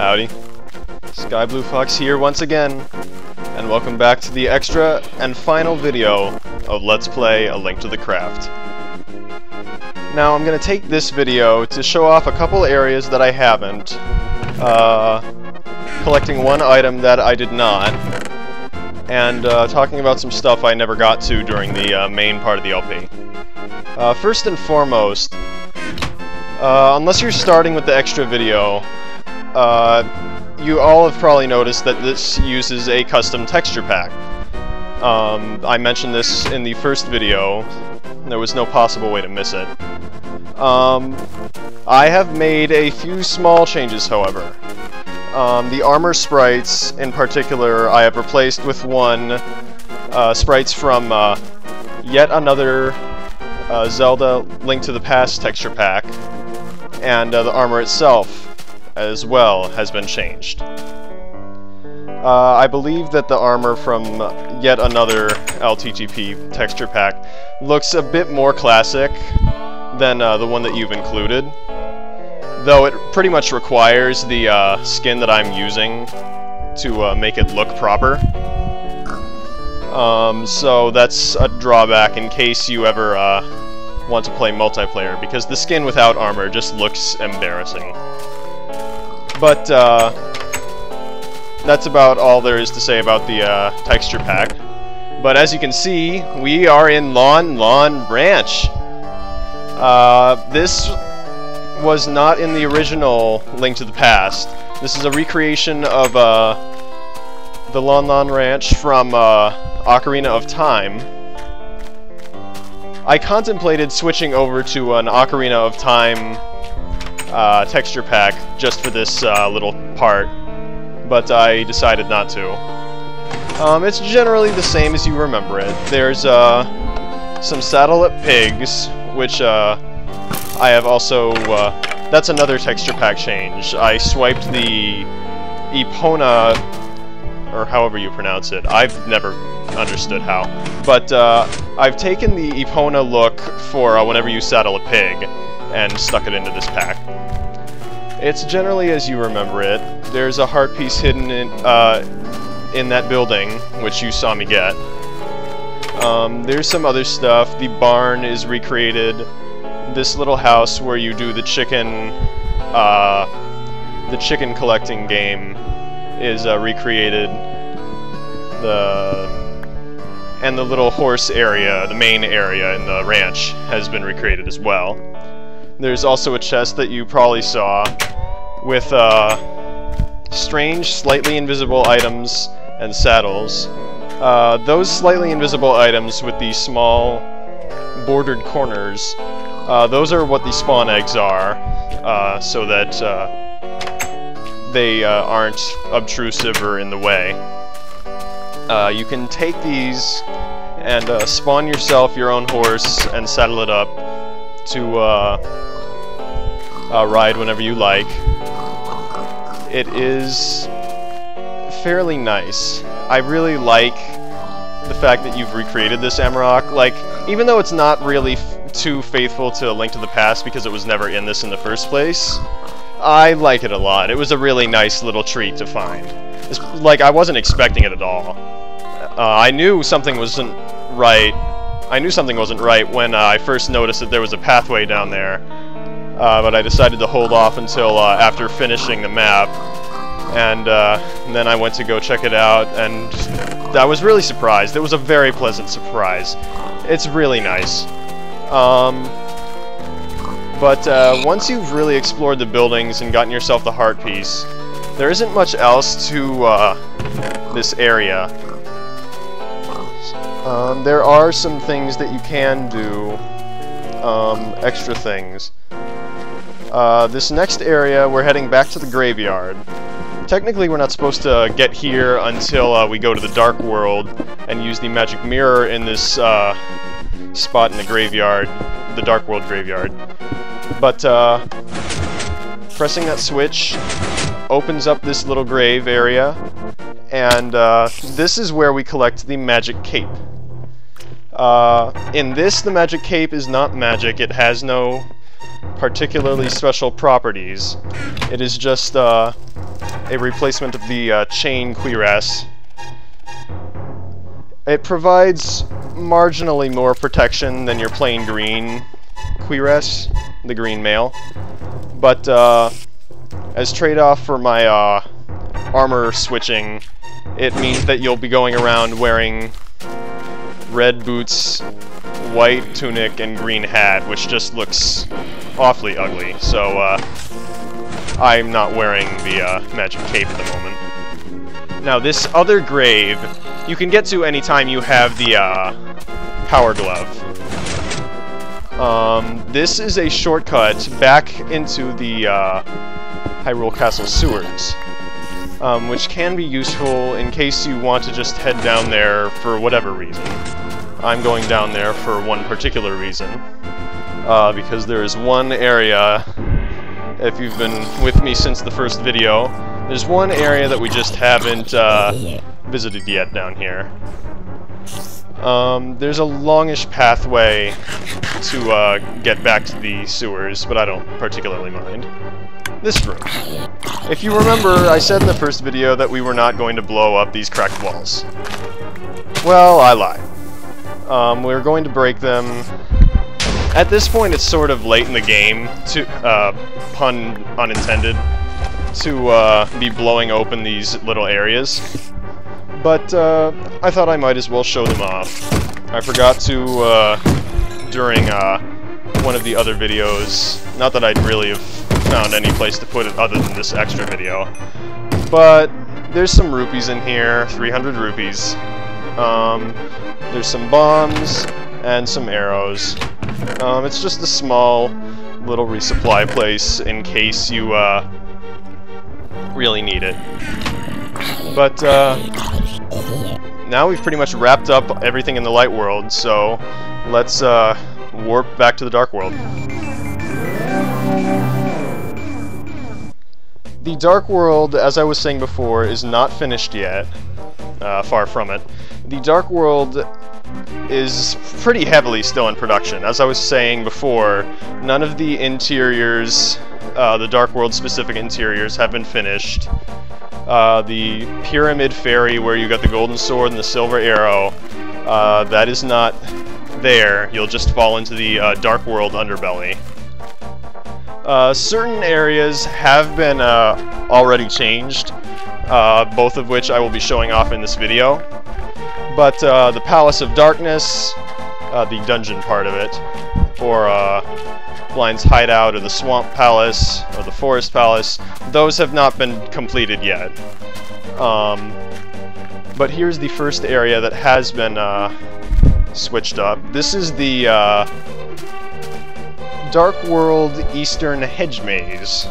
Howdy. Sky Blue Fox here once again, and welcome back to the extra and final video of Let's Play A Link to the Craft. Now I'm going to take this video to show off a couple areas that I haven't, collecting one item that I did not, and talking about some stuff I never got to during the main part of the LP. First and foremost, unless you're starting with the extra video, you all have probably noticed that this uses a custom texture pack. I mentioned this in the first video. There was no possible way to miss it. I have made a few small changes, however. The armor sprites, in particular, I have replaced with one sprites from yet another Zelda Link to the Past texture pack, and the armor itself as well has been changed. I believe that the armor from yet another LTTP texture pack looks a bit more classic than the one that you've included, though it pretty much requires the skin that I'm using to make it look proper. So that's a drawback in case you ever want to play multiplayer, because the skin without armor just looks embarrassing. But that's about all there is to say about the texture pack. But as you can see, we are in Lon Ranch. This was not in the original Link to the Past. This is a recreation of the Lon Ranch from Ocarina of Time. I contemplated switching over to an Ocarina of Time texture pack just for this little part, but I decided not to. It's generally the same as you remember it. There's some saddle-up pigs, which I have also... that's another texture pack change. I swiped the Epona, or however you pronounce it. I've never understood how. But I've taken the Epona look for whenever you saddle a pig and stuck it into this pack. It's generally as you remember it. There's a heart piece hidden in that building, which you saw me get. There's some other stuff. The barn is recreated. This little house where you do the chicken collecting game is recreated. And the little horse area, the main area in the ranch, has been recreated as well. There's also a chest that you probably saw with strange, slightly invisible items and saddles. Those slightly invisible items with the small bordered corners, those are what the spawn eggs are, so that they aren't obtrusive or in the way. You can take these and spawn yourself your own horse and saddle it up to ride whenever you like. It is fairly nice. I really like the fact that you've recreated this Amarok. Like, even though it's not really too faithful to A Link to the Past because it was never in this in the first place, I like it a lot. It was a really nice little treat to find. It's, like, I wasn't expecting it at all. I knew something wasn't right. I knew something wasn't right when I first noticed that there was a pathway down there, but I decided to hold off until after finishing the map, and then I went to go check it out, and I was really surprised. It was a very pleasant surprise. It's really nice. But once you've really explored the buildings and gotten yourself the heart piece, there isn't much else to this area. There are some things that you can do, extra things. This next area, we're heading back to the graveyard. Technically, we're not supposed to get here until we go to the Dark World and use the magic mirror in this spot in the graveyard, the Dark World graveyard. But pressing that switch opens up this little grave area, and this is where we collect the magic cape. In this, the magic cape is not magic. It has no particularly special properties. It is just a replacement of the chain cuirass. It provides marginally more protection than your plain green cuirass, the green mail, but as trade-off for my armor switching, it means that you'll be going around wearing red boots, white tunic, and green hat, which just looks awfully ugly, so I'm not wearing the magic cape at the moment. Now this other grave, you can get to anytime you have the power glove. This is a shortcut back into the Hyrule Castle sewers, which can be useful in case you want to just head down there for whatever reason. I'm going down there for one particular reason, because there is one area, if you've been with me since the first video, there's one area that we just haven't visited yet down here. There's a longish pathway to get back to the sewers, but I don't particularly mind. This room. If you remember, I said in the first video that we were not going to blow up these cracked walls. Well, I lied. We're going to break them. At this point, it's sort of late in the game, to pun unintended, to be blowing open these little areas. But I thought I might as well show them off. I forgot to, during one of the other videos, not that I'd really have found any place to put it other than this extra video, but there's some rupees in here, 300 rupees. There's some bombs and some arrows. It's just a small little resupply place in case you really need it. But now we've pretty much wrapped up everything in the light world, so let's warp back to the dark world. The dark world, as I was saying before, is not finished yet. Far from it. The dark world is pretty heavily still in production. As I was saying before, none of the interiors, the dark world specific interiors, have been finished. The Pyramid Fairy, where you got the golden sword and the silver arrow, that is not there. You'll just fall into the dark world underbelly. Certain areas have been already changed, both of which I will be showing off in this video. But the Palace of Darkness, the dungeon part of it, or Blind's Hideout, or the Swamp Palace, or the Forest Palace, those have not been completed yet. But here's the first area that has been switched up. This is the Dark World Eastern Hedge Maze,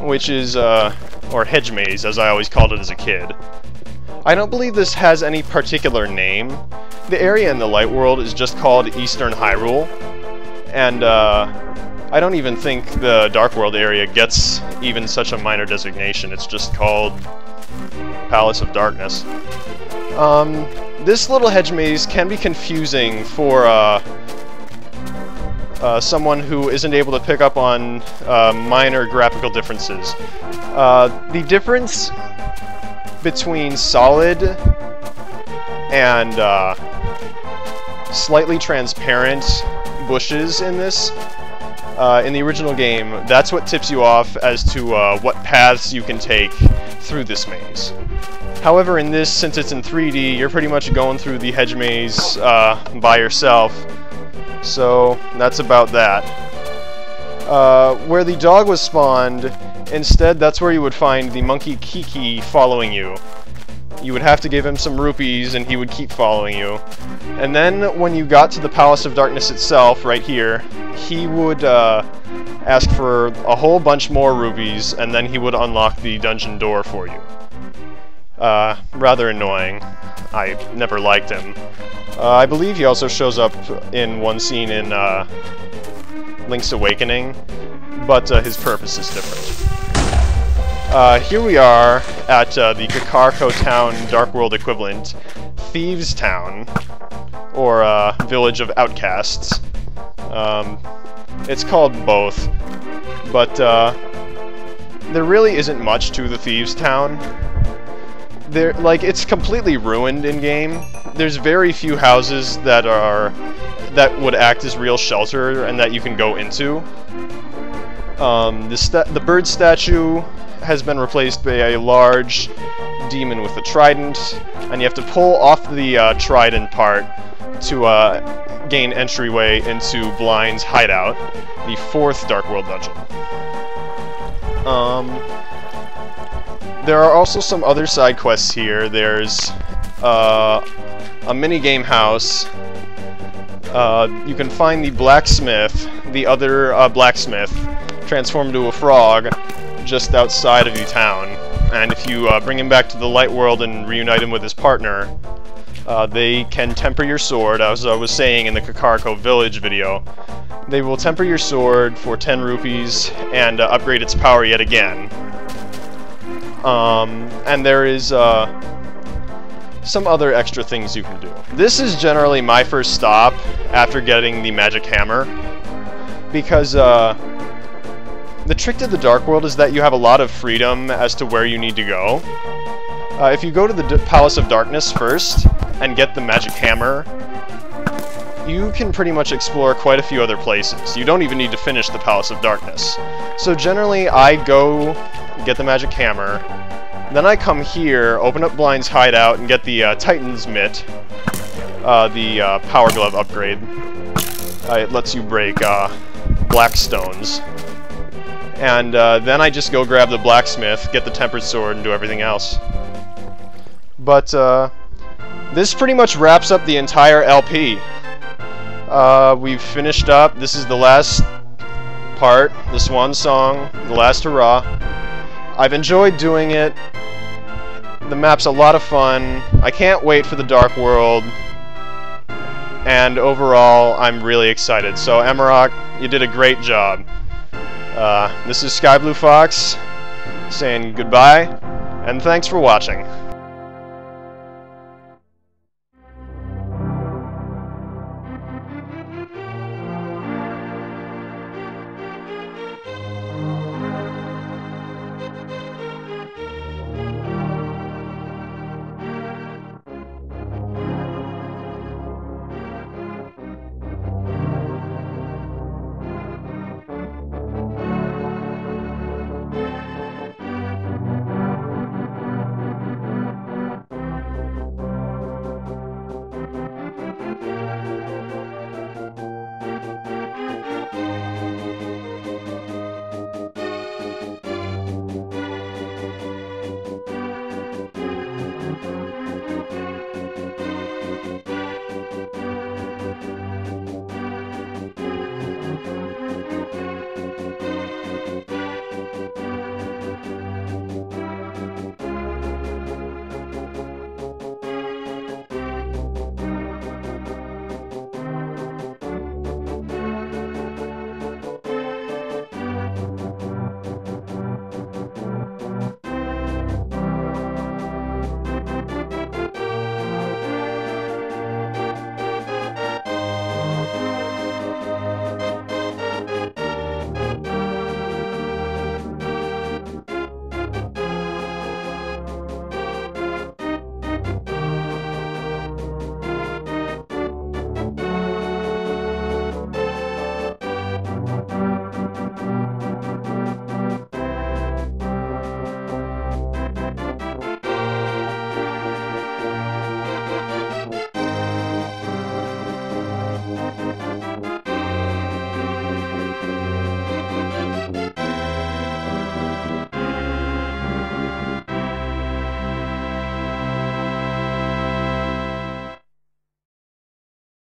which is, or Hedge Maze, as I always called it as a kid. I don't believe this has any particular name. The area in the Light World is just called Eastern Hyrule, and I don't even think the Dark World area gets even such a minor designation. It's just called Palace of Darkness. This little hedge maze can be confusing for someone who isn't able to pick up on minor graphical differences. The difference between solid and slightly transparent bushes in this, in the original game, that's what tips you off as to what paths you can take through this maze. However, in this, since it's in 3D, you're pretty much going through the hedge maze by yourself, so that's about that. Where the dog was spawned, instead, that's where you would find the monkey Kiki following you. You would have to give him some rupees, and he would keep following you. And then, when you got to the Palace of Darkness itself, right here, he would ask for a whole bunch more rupees, and then he would unlock the dungeon door for you. Rather annoying. I never liked him. I believe he also shows up in one scene in Link's Awakening, but his purpose is different. Here we are at the Kakarko Town Dark World equivalent, Thieves Town, or Village of Outcasts. It's called both, but there really isn't much to the Thieves' Town. It's completely ruined in-game. There's very few houses that would act as real shelter and that you can go into. The bird statue has been replaced by a large demon with a trident, and you have to pull off the trident part to gain entryway into Blind's hideout, the 4th Dark World dungeon. There are also some other side quests here. There's a minigame house. You can find the blacksmith, the other blacksmith, transformed into a frog just outside of the town. And if you bring him back to the light world and reunite him with his partner, they can temper your sword, as I was saying in the Kakariko Village video. They will temper your sword for 10 rupees and upgrade its power yet again. And there is some other extra things you can do. This is generally my first stop after getting the magic hammer, because the trick to the Dark World is that you have a lot of freedom as to where you need to go. If you go to the Palace of Darkness first and get the magic hammer, you can pretty much explore quite a few other places. You don't even need to finish the Palace of Darkness. So generally, I go get the magic hammer, then I come here, open up Blind's hideout, and get the Titan's Mitt, the Power Glove upgrade. It lets you break black stones. And then I just go grab the blacksmith, get the tempered sword, and do everything else. But this pretty much wraps up the entire LP. We've finished up. This is the last part, the swan song, the last hurrah. I've enjoyed doing it. The map's a lot of fun. I can't wait for the Dark World. And overall, I'm really excited. So, Emerok, you did a great job. This is Sky Blue Fox saying goodbye, and thanks for watching.